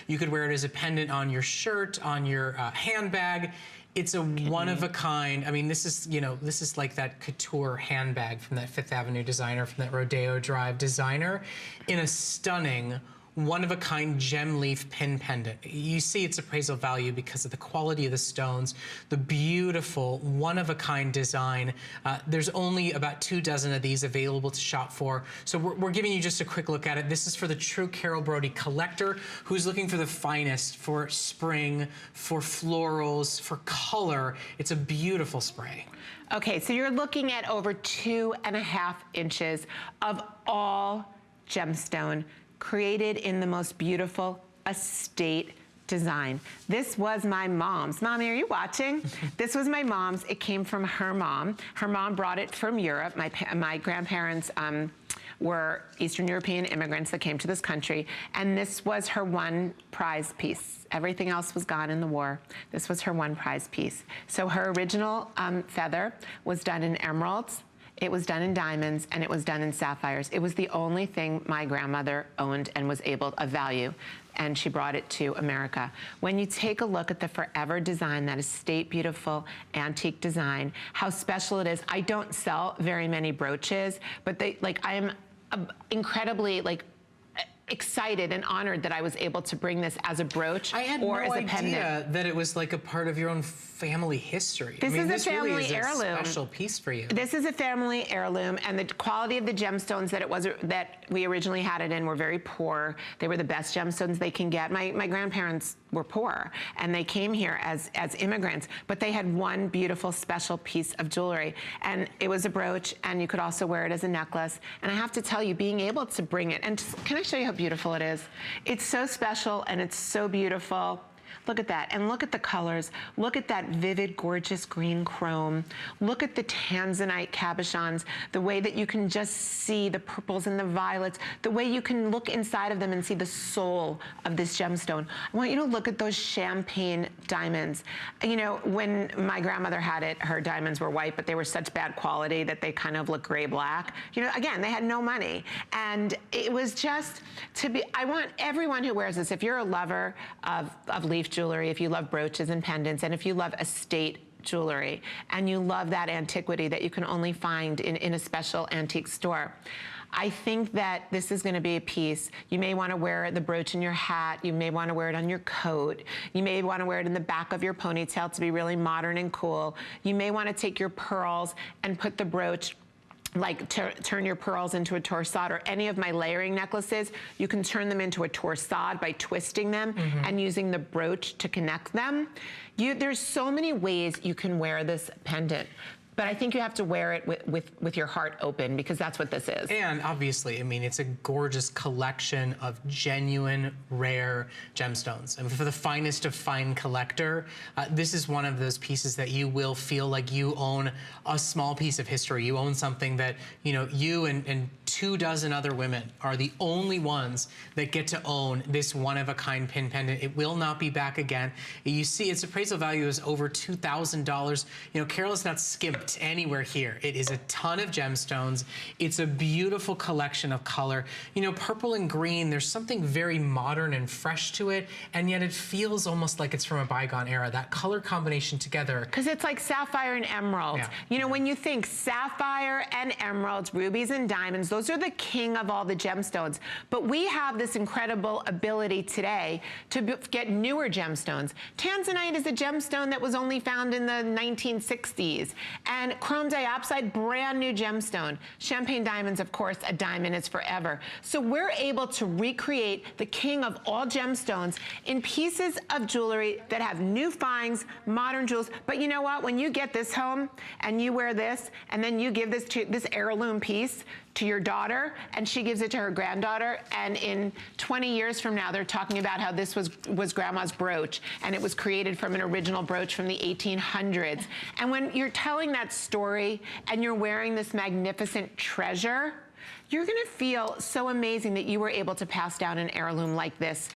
You could wear it as a pendant on your shirt, on your handbag. It's a one-of-a-kind. I mean, this is, you know, this is like that couture handbag from that Fifth Avenue designer, from that Rodeo Drive designer, in a stunning, one-of-a-kind gem leaf pin pendant. You see its appraisal value because of the quality of the stones, the beautiful one-of-a-kind design. There's only about 24 of these available to shop for. So we're giving you just a quick look at it. This is for the true Carol Brodie collector who's looking for the finest for spring, for florals, for color. It's a beautiful spray. Okay, so you're looking at over 2.5 inches of all gemstone created in the most beautiful estate design. This was my mom's. Mommy, are you watching? This was my mom's. It came from her mom. Her mom brought it from Europe. My grandparents were Eastern European immigrants that came to this country, and this was her one prize piece. Everything else was gone in the war. This was her one prize piece. So her original feather was done in emeralds, it was done in diamonds, and it was done in sapphires. It was the only thing my grandmother owned and was able of value, and she brought it to America. When you take a look at the forever design, that estate beautiful antique design, how special it is. I don't sell very many brooches, but I am incredibly excited and honored that I was able to bring this as a brooch or as a pendant. I had no idea that it was like a part of your own family history. This is a family really is heirloom. A special piece for you. This is a family heirloom, and the quality of the gemstones that we originally had it in were very poor. They were the best gemstones they can get. My grandparents were poor, and they came here as immigrants, but they had one beautiful special piece of jewelry, and it was a brooch, and you could also wear it as a necklace. And I have to tell you, being able to bring it, and can I show you how beautiful it is? It's so special, and it's so beautiful. Look at that, and look at the colors. Look at that vivid, gorgeous green chrome. Look at the Tanzanite cabochons, the way that you can just see the purples and the violets, the way you can look inside of them and see the soul of this gemstone. I want you to look at those champagne diamonds. You know, when my grandmother had it, her diamonds were white, but they were such bad quality that they kind of look gray-black. You know, again, they had no money. And it was just I want everyone who wears this, if you're a lover of leaf jewelry, if you love brooches and pendants, and if you love estate jewelry, and you love that antiquity that you can only find in a special antique store, I think that this is gonna be a piece. You may wanna wear the brooch in your hat, you may wanna wear it on your coat, you may wanna wear it in the back of your ponytail to be really modern and cool. You may wanna take your pearls and put the brooch, turn your pearls into a torsade, or any of my layering necklaces, you can turn them into a torsade by twisting them and using the brooch to connect them. There's so many ways you can wear this pendant. But I think you have to wear it with your heart open, because that's what this is. And obviously, I mean, it's a gorgeous collection of genuine, rare gemstones. And for the finest of fine collector, this is one of those pieces that you will feel like you own a small piece of history. You own something that, you know, you and 24 other women are the only ones that get to own this one-of-a-kind pin pendant. It will not be back again. You see, its appraisal value is over $2,000. You know, Carol is not skimped anywhere here. It is a ton of gemstones. It's a beautiful collection of color. You know, purple and green, there's something very modern and fresh to it, and yet it feels almost like it's from a bygone era. That color combination together. Because it's like sapphire and emerald. Yeah. You know, when you think sapphire and emeralds, rubies and diamonds, those are the king of all the gemstones. But we have this incredible ability today to get newer gemstones. Tanzanite is a gemstone that was only found in the 1960s. And chrome diopside, brand new gemstone. Champagne diamonds, of course, a diamond is forever. So we're able to recreate the king of all gemstones in pieces of jewelry that have new finds, modern jewels. But you know what? When you get this home and you wear this, and then you give this heirloom piece to your daughter, and she gives it to her granddaughter, and in 20 years from now, they're talking about how this was grandma's brooch, and it was created from an original brooch from the 1800s. And when you're telling that story, and you're wearing this magnificent treasure, you're gonna feel so amazing that you were able to pass down an heirloom like this